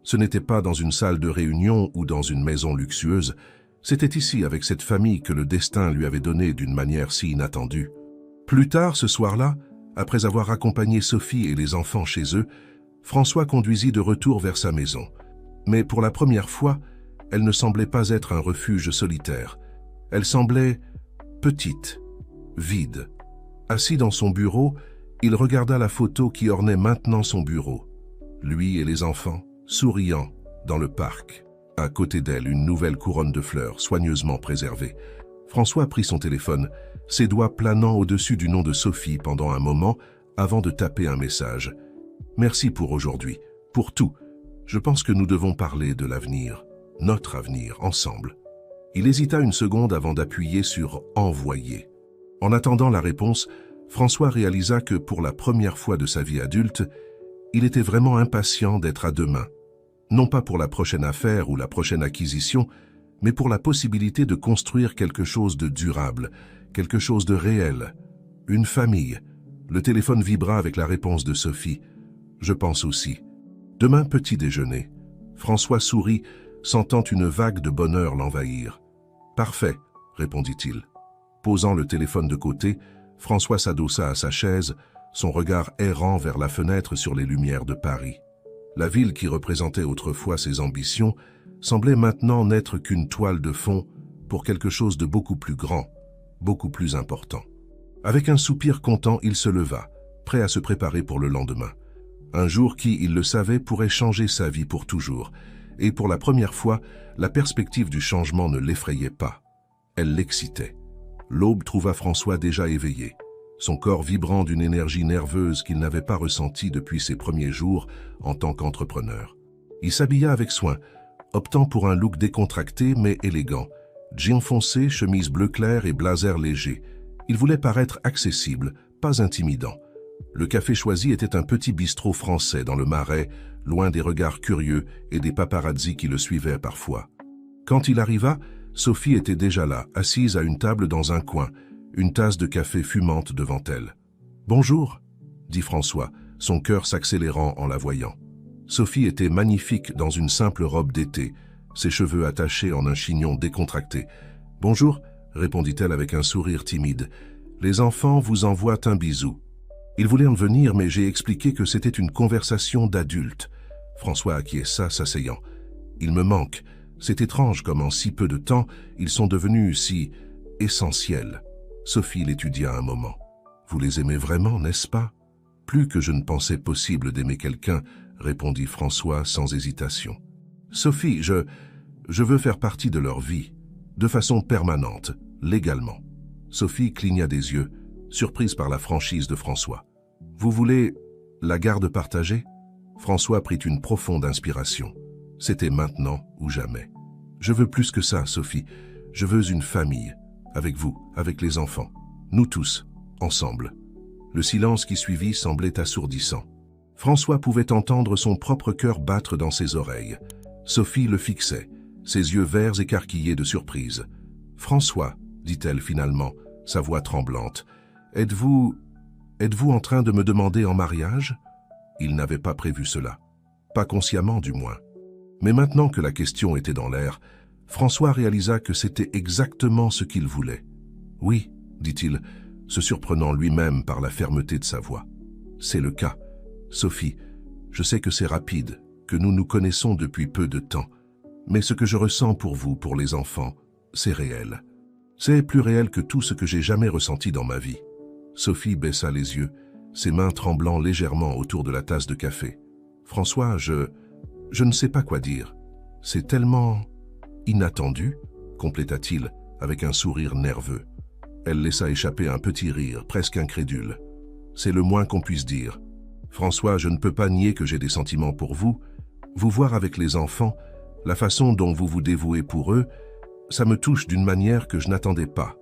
Ce n'était pas dans une salle de réunion ou dans une maison luxueuse, c'était ici, avec cette famille que le destin lui avait donné d'une manière si inattendue. Plus tard, ce soir-là, après avoir accompagné Sophie et les enfants chez eux, François conduisit de retour vers sa maison. Mais pour la première fois, elle ne semblait pas être un refuge solitaire. Elle semblait petite, vide. Assis dans son bureau, il regarda la photo qui ornait maintenant son bureau. Lui et les enfants, souriant, dans le parc. À côté d'elle, une nouvelle couronne de fleurs, soigneusement préservée. François prit son téléphone, ses doigts planant au-dessus du nom de Sophie pendant un moment avant de taper un message. « Merci pour aujourd'hui, pour tout. Je pense que nous devons parler de l'avenir, notre avenir, ensemble. » Il hésita une seconde avant d'appuyer sur « Envoyer ». En attendant la réponse, François réalisa que pour la première fois de sa vie adulte, il était vraiment impatient d'être à deux mains. Non pas pour la prochaine affaire ou la prochaine acquisition, mais pour la possibilité de construire quelque chose de durable, quelque chose de réel. Une famille. Le téléphone vibra avec la réponse de Sophie. « Je pense aussi. » Demain, petit déjeuner. François sourit, sentant une vague de bonheur l'envahir. « Parfait, » répondit-il. Posant le téléphone de côté, François s'adossa à sa chaise, son regard errant vers la fenêtre sur les lumières de Paris. La ville qui représentait autrefois ses ambitions semblait maintenant n'être qu'une toile de fond pour quelque chose de beaucoup plus grand, beaucoup plus important. Avec un soupir content, il se leva, prêt à se préparer pour le lendemain. Un jour qui, il le savait, pourrait changer sa vie pour toujours. Et pour la première fois, la perspective du changement ne l'effrayait pas. Elle l'excitait. L'aube trouva François déjà éveillé, son corps vibrant d'une énergie nerveuse qu'il n'avait pas ressentie depuis ses premiers jours en tant qu'entrepreneur. Il s'habilla avec soin, optant pour un look décontracté mais élégant. Jean foncé, chemise bleu clair et blazer léger. Il voulait paraître accessible, pas intimidant. Le café choisi était un petit bistrot français dans le Marais, loin des regards curieux et des paparazzis qui le suivaient parfois. Quand il arriva, Sophie était déjà là, assise à une table dans un coin, une tasse de café fumante devant elle. « Bonjour » dit François, son cœur s'accélérant en la voyant. Sophie était magnifique dans une simple robe d'été, ses cheveux attachés en un chignon décontracté. « Bonjour » répondit-elle avec un sourire timide. « Les enfants vous envoient un bisou. » Il voulait en venir, mais j'ai expliqué que c'était une conversation d'adultes. François acquiesça, s'asseyant. « Il me manque. C'est étrange comme en si peu de temps, ils sont devenus si essentiels. » Sophie l'étudia un moment. « Vous les aimez vraiment, n'est-ce pas ?»« Plus que je ne pensais possible d'aimer quelqu'un, » répondit François sans hésitation. « Sophie, je veux faire partie de leur vie, de façon permanente, légalement. » Sophie cligna des yeux, surprise par la franchise de François. « Vous voulez la garde partagée ?» François prit une profonde inspiration. C'était maintenant ou jamais. « Je veux plus que ça, Sophie. Je veux une famille, avec vous, avec les enfants. Nous tous, ensemble. » Le silence qui suivit semblait assourdissant. François pouvait entendre son propre cœur battre dans ses oreilles. Sophie le fixait, ses yeux verts écarquillés de surprise. « François, » dit-elle finalement, sa voix tremblante, « êtes-vous en train de me demander en mariage ?» Il n'avait pas prévu cela, pas consciemment du moins. Mais maintenant que la question était dans l'air, François réalisa que c'était exactement ce qu'il voulait. « Oui, » dit-il, se surprenant lui-même par la fermeté de sa voix. « C'est le cas. Sophie, je sais que c'est rapide, que nous nous connaissons depuis peu de temps, mais ce que je ressens pour vous, pour les enfants, c'est réel. C'est plus réel que tout ce que j'ai jamais ressenti dans ma vie. » Sophie baissa les yeux, ses mains tremblant légèrement autour de la tasse de café. « François, je ne sais pas quoi dire. C'est tellement inattendu, » compléta-t-il avec un sourire nerveux. Elle laissa échapper un petit rire, presque incrédule. « C'est le moins qu'on puisse dire. François, je ne peux pas nier que j'ai des sentiments pour vous. Vous voir avec les enfants, la façon dont vous vous dévouez pour eux, ça me touche d'une manière que je n'attendais pas. »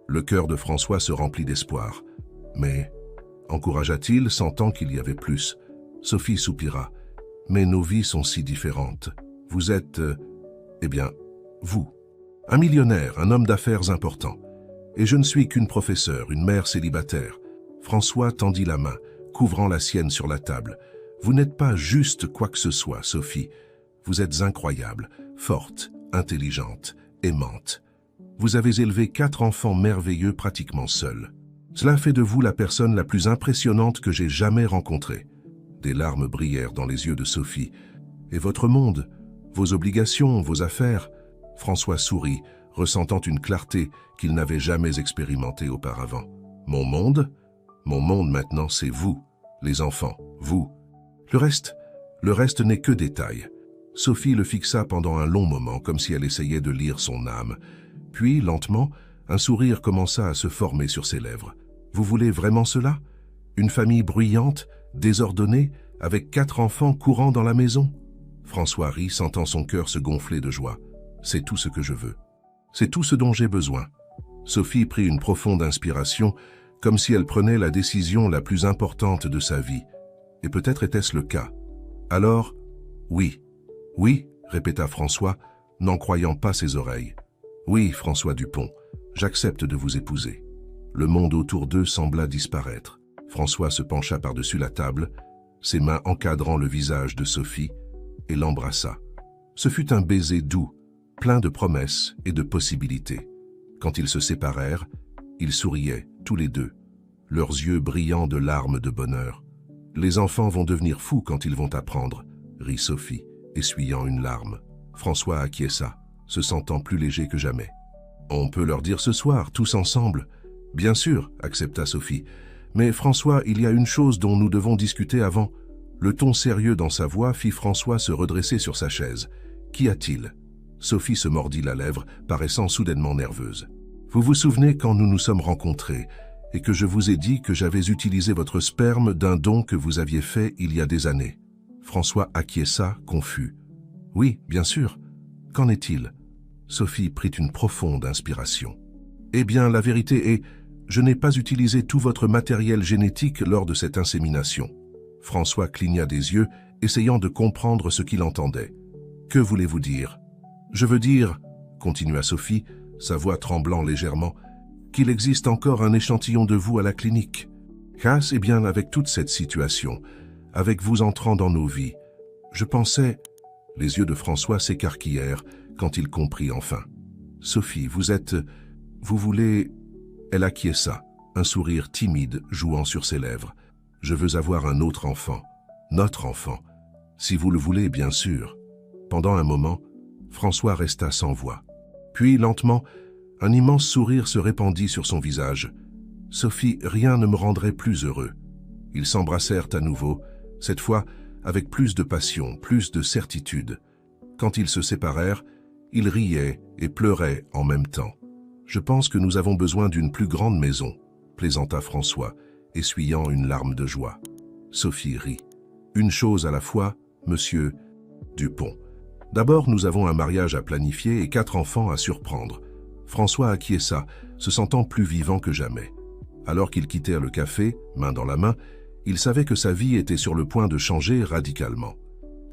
Le cœur de François se remplit d'espoir. « Mais, » encouragea-t-il, sentant qu'il y avait plus. Sophie soupira. « Mais nos vies sont si différentes. Vous êtes, eh bien, vous. Un millionnaire, un homme d'affaires important. Et je ne suis qu'une professeure, une mère célibataire. » François tendit la main, couvrant la sienne sur la table. « Vous n'êtes pas juste quoi que ce soit, Sophie. Vous êtes incroyable, forte, intelligente, aimante. Vous avez élevé 4 enfants merveilleux pratiquement seuls. Cela fait de vous la personne la plus impressionnante que j'ai jamais rencontrée. » Des larmes brillèrent dans les yeux de Sophie. « Et votre monde, vos obligations, vos affaires ?» François sourit, ressentant une clarté qu'il n'avait jamais expérimentée auparavant. « Mon monde maintenant, c'est vous, les enfants, vous. Le reste n'est que détail. » Sophie le fixa pendant un long moment, comme si elle essayait de lire son âme. Puis, lentement, un sourire commença à se former sur ses lèvres. « Vous voulez vraiment cela? Une famille bruyante, désordonnée, avec 4 enfants courant dans la maison ?» François rit, sentant son cœur se gonfler de joie. « C'est tout ce que je veux. C'est tout ce dont j'ai besoin. » Sophie prit une profonde inspiration, comme si elle prenait la décision la plus importante de sa vie. Et peut-être était-ce le cas. Alors, « Oui, oui, » répéta François, n'en croyant pas ses oreilles. « Oui, François Dupont, j'accepte de vous épouser. » Le monde autour d'eux sembla disparaître. François se pencha par-dessus la table, ses mains encadrant le visage de Sophie, et l'embrassa. Ce fut un baiser doux, plein de promesses et de possibilités. Quand ils se séparèrent, ils souriaient, tous les deux, leurs yeux brillants de larmes de bonheur. « Les enfants vont devenir fous quand ils vont apprendre, » rit Sophie, essuyant une larme. François acquiesça, se sentant plus léger que jamais. « On peut leur dire ce soir, tous ensemble. »« Bien sûr, » accepta Sophie. « Mais François, il y a une chose dont nous devons discuter avant. » Le ton sérieux dans sa voix fit François se redresser sur sa chaise. « Qu'y a-t-il » Sophie se mordit la lèvre, paraissant soudainement nerveuse. « Vous vous souvenez quand nous nous sommes rencontrés et que je vous ai dit que j'avais utilisé votre sperme d'un don que vous aviez fait il y a des années ?» François acquiesça, confus. « Oui, bien sûr. Qu'en est-il » Sophie prit une profonde inspiration. « Eh bien, la vérité est, je n'ai pas utilisé tout votre matériel génétique lors de cette insémination. » François cligna des yeux, essayant de comprendre ce qu'il entendait. « Que voulez-vous dire ?»« Je veux dire, » continua Sophie, sa voix tremblant légèrement, « qu'il existe encore un échantillon de vous à la clinique. Car, eh bien, avec toute cette situation, avec vous entrant dans nos vies, je pensais... » Les yeux de François s'écarquillèrent quand il comprit enfin. « Sophie, vous voulez... » Elle acquiesça, un sourire timide jouant sur ses lèvres. « Je veux avoir un autre enfant, notre enfant. Si vous le voulez, bien sûr. » Pendant un moment, François resta sans voix. Puis, lentement, Un immense sourire se répandit sur son visage. « Sophie, rien ne me rendrait plus heureux. » Ils s'embrassèrent à nouveau, cette fois avec plus de passion, plus de certitude. Quand ils se séparèrent, ils riaient et pleuraient en même temps. « Je pense que nous avons besoin d'une plus grande maison, » plaisanta François, essuyant une larme de joie. Sophie rit. « Une chose à la fois, monsieur Dupont. D'abord, nous avons un mariage à planifier et 4 enfants à surprendre. » François acquiesça, se sentant plus vivant que jamais. Alors qu'ils quittèrent le café, main dans la main, il savait que sa vie était sur le point de changer radicalement.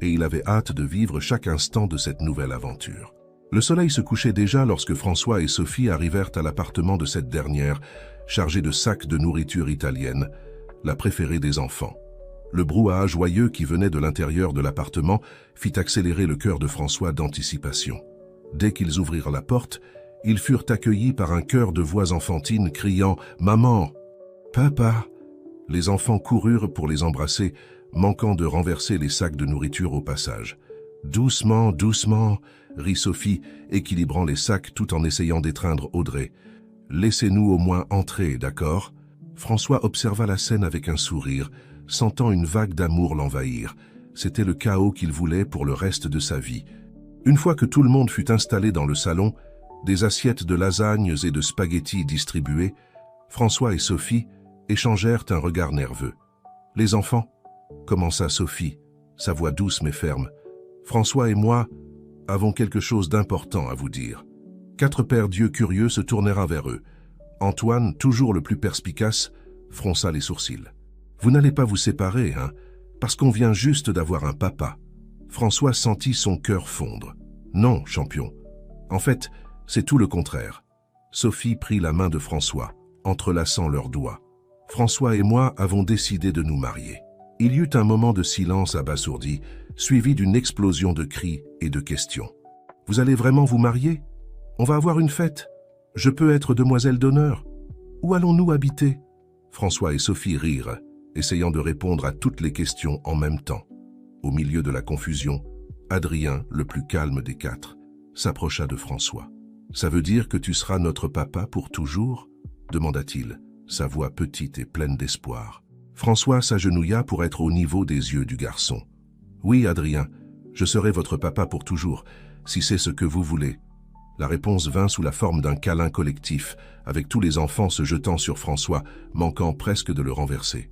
Et il avait hâte de vivre chaque instant de cette nouvelle aventure. Le soleil se couchait déjà lorsque François et Sophie arrivèrent à l'appartement de cette dernière, chargé de sacs de nourriture italienne, la préférée des enfants. Le brouhaha joyeux qui venait de l'intérieur de l'appartement fit accélérer le cœur de François d'anticipation. Dès qu'ils ouvrirent la porte, ils furent accueillis par un chœur de voix enfantines criant « Maman !»« Papa !» Les enfants coururent pour les embrasser, manquant de renverser les sacs de nourriture au passage. « Doucement, doucement !» rit Sophie, équilibrant les sacs tout en essayant d'étreindre Audrey. « Laissez-nous au moins entrer, d'accord ?» François observa la scène avec un sourire, sentant une vague d'amour l'envahir. C'était le chaos qu'il voulait pour le reste de sa vie. Une fois que tout le monde fut installé dans le salon, des assiettes de lasagnes et de spaghettis distribuées, François et Sophie échangèrent un regard nerveux. « Les enfants ?» commença Sophie, sa voix douce mais ferme. « François et moi avons quelque chose d'important à vous dire. » 4 pères d'yeux curieux se tournèrent vers eux. Antoine, toujours le plus perspicace, fronça les sourcils. « Vous n'allez pas vous séparer, hein, parce qu'on vient juste d'avoir un papa. » François sentit son cœur fondre. « Non, champion. En fait, c'est tout le contraire. » Sophie prit la main de François, entrelaçant leurs doigts. « François et moi avons décidé de nous marier. » Il y eut un moment de silence abasourdi, suivi d'une explosion de cris et de questions. « Vous allez vraiment vous marier? On va avoir une fête? Je peux être demoiselle d'honneur? Où allons-nous habiter ?» François et Sophie rirent, essayant de répondre à toutes les questions en même temps. Au milieu de la confusion, Adrien, le plus calme des 4, s'approcha de François. « Ça veut dire que tu seras notre papa pour toujours ?» demanda-t-il, sa voix petite et pleine d'espoir. François s'agenouilla pour être au niveau des yeux du garçon. « Oui, Adrien, je serai votre papa pour toujours, si c'est ce que vous voulez. » La réponse vint sous la forme d'un câlin collectif, avec tous les enfants se jetant sur François, manquant presque de le renverser.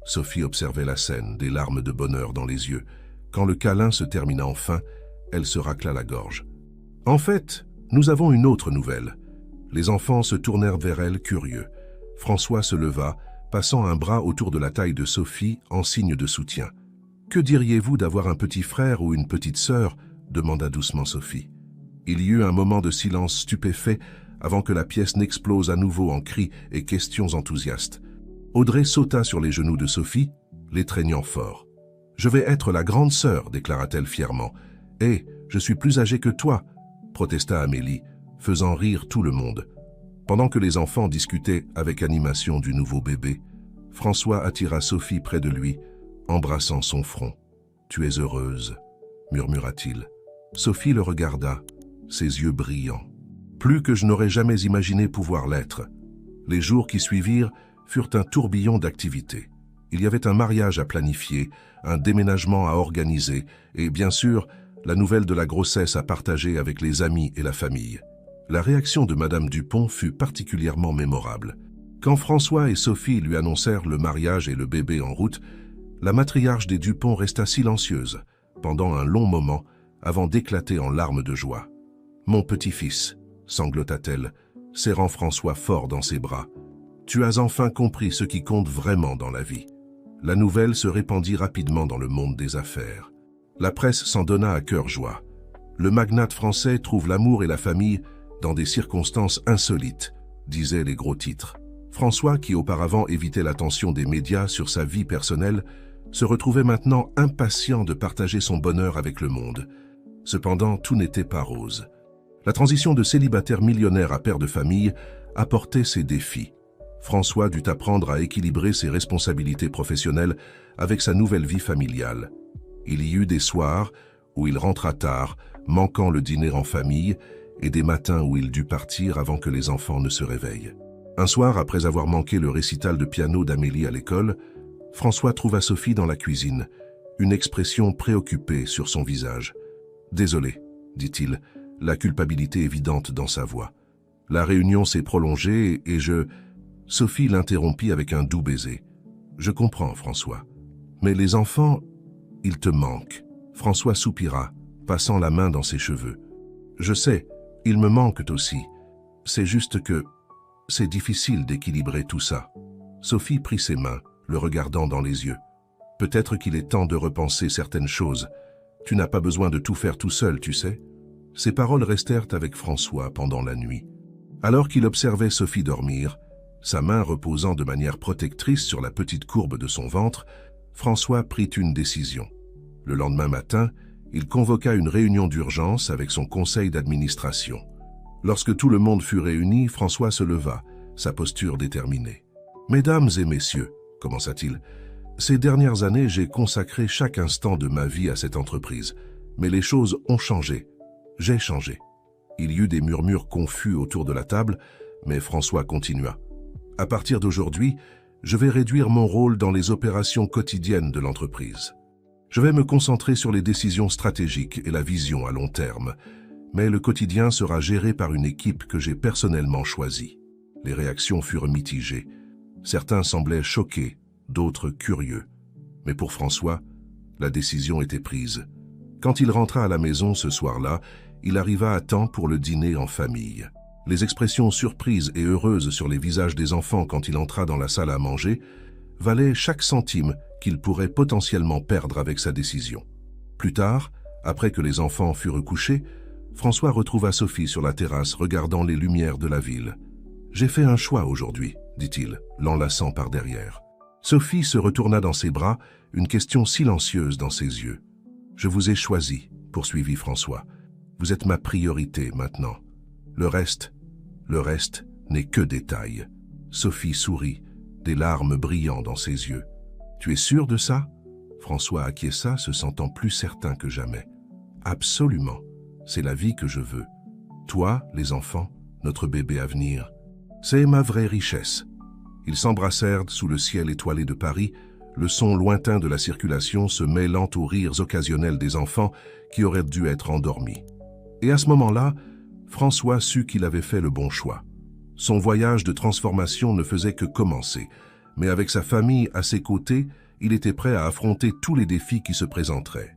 Sophie observait la scène, des larmes de bonheur dans les yeux. Quand le câlin se termina enfin, elle se racla la gorge. « En fait, nous avons une autre nouvelle. » Les enfants se tournèrent vers elle, curieux. François se leva, passant un bras autour de la taille de Sophie en signe de soutien. « Que diriez-vous d'avoir un petit frère ou une petite sœur ?» demanda doucement Sophie. Il y eut un moment de silence stupéfait avant que la pièce n'explose à nouveau en cris et questions enthousiastes. Audrey sauta sur les genoux de Sophie, l'étreignant fort. « Je vais être la grande sœur, déclara-t-elle fièrement. « Et je suis plus âgée que toi, » protesta Amélie, faisant rire tout le monde. Pendant que les enfants discutaient avec animation du nouveau bébé, François attira Sophie près de lui, embrassant son front. « Tu es heureuse, » murmura-t-il. Sophie le regarda, ses yeux brillants. « Plus que je n'aurais jamais imaginé pouvoir l'être. » Les jours qui suivirent furent un tourbillon d'activités. Il y avait un mariage à planifier, un déménagement à organiser et, bien sûr, la nouvelle de la grossesse à partager avec les amis et la famille. La réaction de Madame Dupont fut particulièrement mémorable. Quand François et Sophie lui annoncèrent le mariage et le bébé en route, la matriarche des Dupont resta silencieuse pendant un long moment avant d'éclater en larmes de joie. « Mon petit-fils » sanglota-t-elle, serrant François fort dans ses bras. « Tu as enfin compris ce qui compte vraiment dans la vie. » La nouvelle se répandit rapidement dans le monde des affaires. La presse s'en donna à cœur joie. Le magnate français trouve l'amour et la famille dans des circonstances insolites, disaient les gros titres. François, qui auparavant évitait l'attention des médias sur sa vie personnelle, se retrouvait maintenant impatient de partager son bonheur avec le monde. Cependant, tout n'était pas rose. La transition de célibataire millionnaire à père de famille apportait ses défis. François dut apprendre à équilibrer ses responsabilités professionnelles avec sa nouvelle vie familiale. Il y eut des soirs où il rentra tard, manquant le dîner en famille, et des matins où il dut partir avant que les enfants ne se réveillent. Un soir, après avoir manqué le récital de piano d'Amélie à l'école, François trouva Sophie dans la cuisine, une expression préoccupée sur son visage. « Désolé », dit-il, la culpabilité évidente dans sa voix. « La réunion s'est prolongée et je… » Sophie l'interrompit avec un doux baiser. « Je comprends, François. Mais les enfants, ils te manquent. » François soupira, passant la main dans ses cheveux. « Je sais, ils me manquent aussi. C'est juste que c'est difficile d'équilibrer tout ça. » Sophie prit ses mains, le regardant dans les yeux. « Peut-être qu'il est temps de repenser certaines choses. Tu n'as pas besoin de tout faire tout seul, tu sais. » Ces paroles restèrent avec François pendant la nuit. Alors qu'il observait Sophie dormir, sa main reposant de manière protectrice sur la petite courbe de son ventre, François prit une décision. Le lendemain matin, il convoqua une réunion d'urgence avec son conseil d'administration. Lorsque tout le monde fut réuni, François se leva, sa posture déterminée. « Mesdames et messieurs, commença-t-il, ces dernières années, j'ai consacré chaque instant de ma vie à cette entreprise. Mais les choses ont changé. J'ai changé. » Il y eut des murmures confus autour de la table, mais François continua. « À partir d'aujourd'hui, je vais réduire mon rôle dans les opérations quotidiennes de l'entreprise. Je vais me concentrer sur les décisions stratégiques et la vision à long terme, mais le quotidien sera géré par une équipe que j'ai personnellement choisie. » Les réactions furent mitigées. Certains semblaient choqués, d'autres curieux. Mais pour François, la décision était prise. Quand il rentra à la maison ce soir-là, il arriva à temps pour le dîner en famille. Les expressions surprises et heureuses sur les visages des enfants quand il entra dans la salle à manger valaient chaque centime qu'il pourrait potentiellement perdre avec sa décision. Plus tard, après que les enfants furent couchés, François retrouva Sophie sur la terrasse regardant les lumières de la ville. « J'ai fait un choix aujourd'hui, » dit-il, l'enlaçant par derrière. Sophie se retourna dans ses bras, une question silencieuse dans ses yeux. « Je vous ai choisi, » poursuivit François. « Vous êtes ma priorité maintenant. Le reste n'est que détail. » Sophie sourit, des larmes brillant dans ses yeux. « Tu es sûr de ça ?» François acquiesça, se sentant plus certain que jamais. « Absolument. C'est la vie que je veux. Toi, les enfants, notre bébé à venir. C'est ma vraie richesse. » Ils s'embrassèrent sous le ciel étoilé de Paris, le son lointain de la circulation se mêlant aux rires occasionnels des enfants qui auraient dû être endormis. Et à ce moment-là, François sut qu'il avait fait le bon choix. Son voyage de transformation ne faisait que commencer, mais avec sa famille à ses côtés, il était prêt à affronter tous les défis qui se présenteraient.